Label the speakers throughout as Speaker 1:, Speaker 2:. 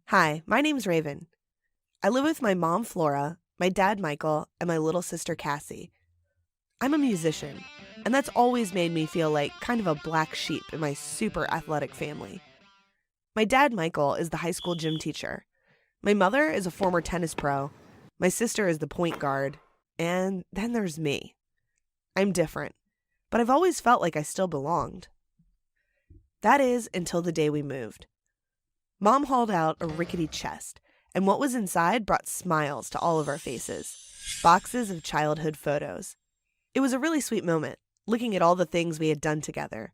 Speaker 1: Hi, my name's Raven. I live with my mom, Flora, my dad, Michael, and my little sister, Cassie. I'm a musician, and that's always made me feel like kind of a black sheep in my super athletic family. My dad, Michael, is the high school gym teacher. My mother is a former tennis pro. My sister is the point guard. And then there's me. I'm different, but I've always felt like I still belonged. That is until the day we moved. Mom hauled out a rickety chest, and what was inside brought smiles to all of our faces. Boxes of childhood photos. It was a really sweet moment, looking at all the things we had done together.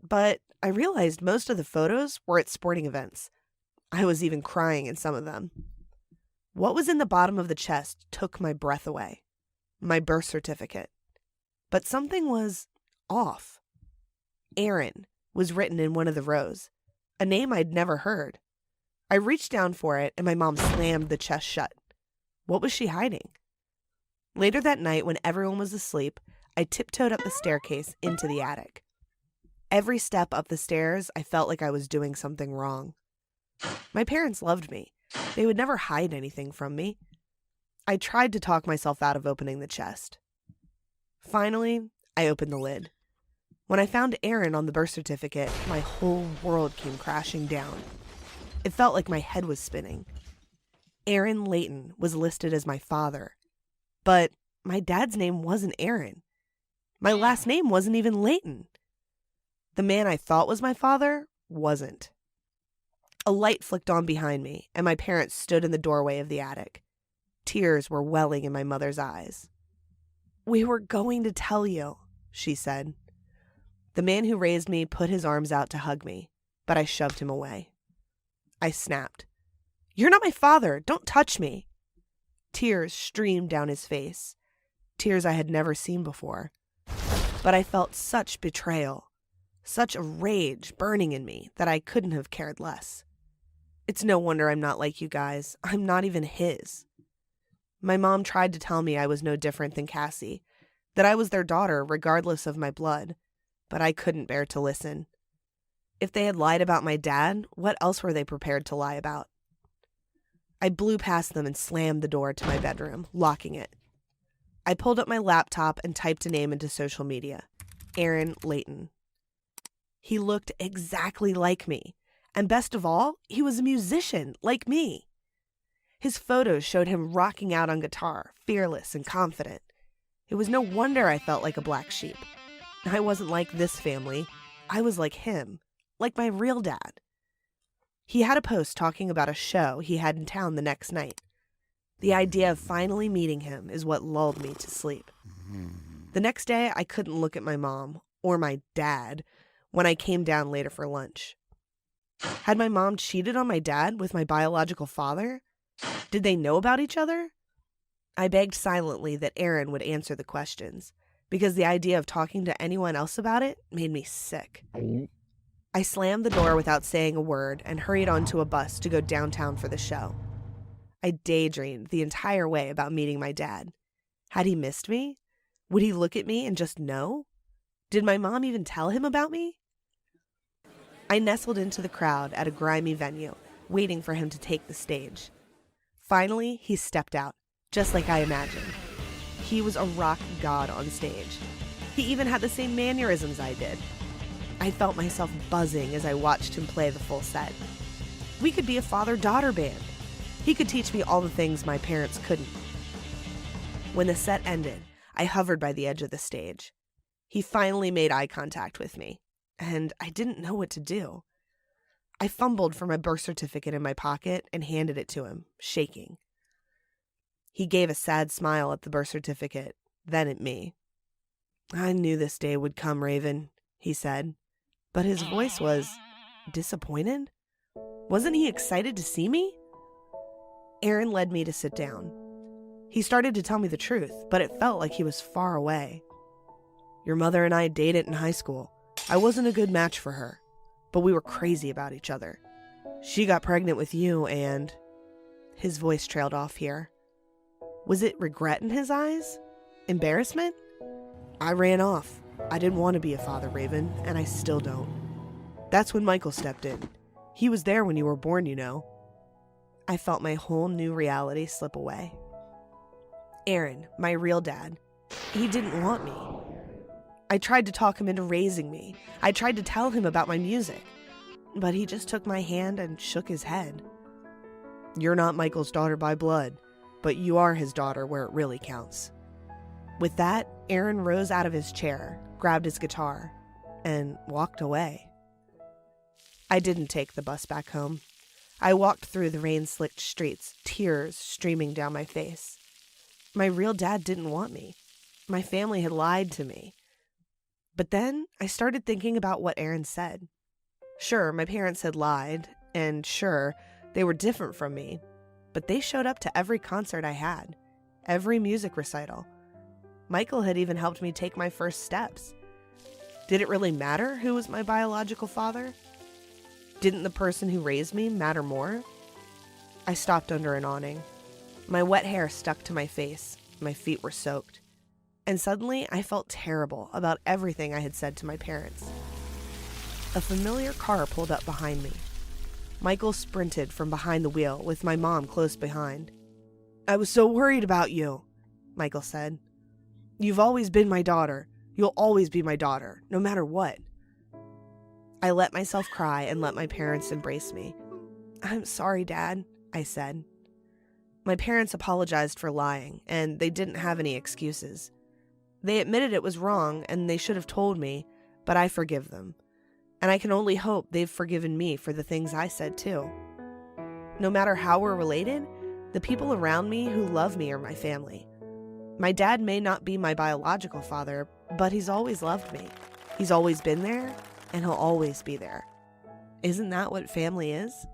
Speaker 1: But I realized most of the photos were at sporting events. I was even crying in some of them. What was in the bottom of the chest took my breath away. My birth certificate. But something was off. Aaron was written in one of the rows, a name I'd never heard. I reached down for it, and my mom slammed the chest shut. What was she hiding? Later that night, when everyone was asleep, I tiptoed up the staircase into the attic. Every step up the stairs, I felt like I was doing something wrong. My parents loved me. They would never hide anything from me. I tried to talk myself out of opening the chest. Finally, I opened the lid. When I found Aaron on the birth certificate, my whole world came crashing down. It felt like my head was spinning. Aaron Layton was listed as my father, but my dad's name wasn't Aaron. My last name wasn't even Layton. The man I thought was my father wasn't. A light flicked on behind me, and my parents stood in the doorway of the attic. Tears were welling in my mother's eyes. "We were going to tell you," she said. The man who raised me put his arms out to hug me, but I shoved him away. I snapped. "You're not my father. Don't touch me." Tears streamed down his face, tears I had never seen before. But I felt such betrayal, such a rage burning in me that I couldn't have cared less. It's no wonder I'm not like you guys. I'm not even his. My mom tried to tell me I was no different than Cassie, that I was their daughter regardless of my blood, but I couldn't bear to listen. If they had lied about my dad, what else were they prepared to lie about? I blew past them and slammed the door to my bedroom, locking it. I pulled up my laptop and typed a name into social media. Aaron Layton. He looked exactly like me. And best of all, he was a musician like me. His photos showed him rocking out on guitar, fearless and confident. It was no wonder I felt like a black sheep. I wasn't like this family. I was like him, like my real dad. He had a post talking about a show he had in town the next night. The idea of finally meeting him is what lulled me to sleep. The next day, I couldn't look at my mom, or my dad, when I came down later for lunch. Had my mom cheated on my dad with my biological father? Did they know about each other? I begged silently that Aaron would answer the questions, because the idea of talking to anyone else about it made me sick. I slammed the door without saying a word and hurried onto a bus to go downtown for the show. I daydreamed the entire way about meeting my dad. Had he missed me? Would he look at me and just know? Did my mom even tell him about me? I nestled into the crowd at a grimy venue, waiting for him to take the stage. Finally, he stepped out, just like I imagined. He was a rock god on stage. He even had the same mannerisms I did. I felt myself buzzing as I watched him play the full set. We could be a father-daughter band. He could teach me all the things my parents couldn't. When the set ended, I hovered by the edge of the stage. He finally made eye contact with me, and I didn't know what to do. I fumbled for my birth certificate in my pocket and handed it to him, shaking. He gave a sad smile at the birth certificate, then at me. "I knew this day would come, Raven," he said, but his voice was disappointed. Wasn't he excited to see me? Aaron led me to sit down. He started to tell me the truth, but it felt like he was far away. "Your mother and I dated in high school. I wasn't a good match for her, but we were crazy about each other. She got pregnant with you and..." His voice trailed off here. Was it regret in his eyes? Embarrassment? I ran off. I didn't want to be a father, Raven, and I still don't. That's when Michael stepped in. He was there when you were born, you know. I felt my whole new reality slip away. Aaron, my real dad, he didn't want me. I tried to talk him into raising me. I tried to tell him about my music. But he just took my hand and shook his head. You're not Michael's daughter by blood, but you are his daughter where it really counts. With that, Aaron rose out of his chair, grabbed his guitar, and walked away. I didn't take the bus back home. I walked through the rain-slicked streets, tears streaming down my face. My real dad didn't want me. My family had lied to me. But then I started thinking about what Aaron said. Sure, my parents had lied, and sure, they were different from me, but they showed up to every concert I had, every music recital. Michael had even helped me take my first steps. Did it really matter who was my biological father? Didn't the person who raised me matter more? I stopped under an awning. My wet hair stuck to my face, my feet were soaked, and suddenly I felt terrible about everything I had said to my parents. A familiar car pulled up behind me. Michael sprinted from behind the wheel with my mom close behind. I was so worried about you, Michael said. You've always been my daughter. You'll always be my daughter, no matter what. I let myself cry and let my parents embrace me. I'm sorry, Dad, I said. My parents apologized for lying, and they didn't have any excuses. They admitted it was wrong, and they should have told me, but I forgive them. And I can only hope they've forgiven me for the things I said too. No matter how we're related, the people around me who love me are my family. My dad may not be my biological father, but he's always loved me. He's always been there, and he'll always be there. Isn't that what family is?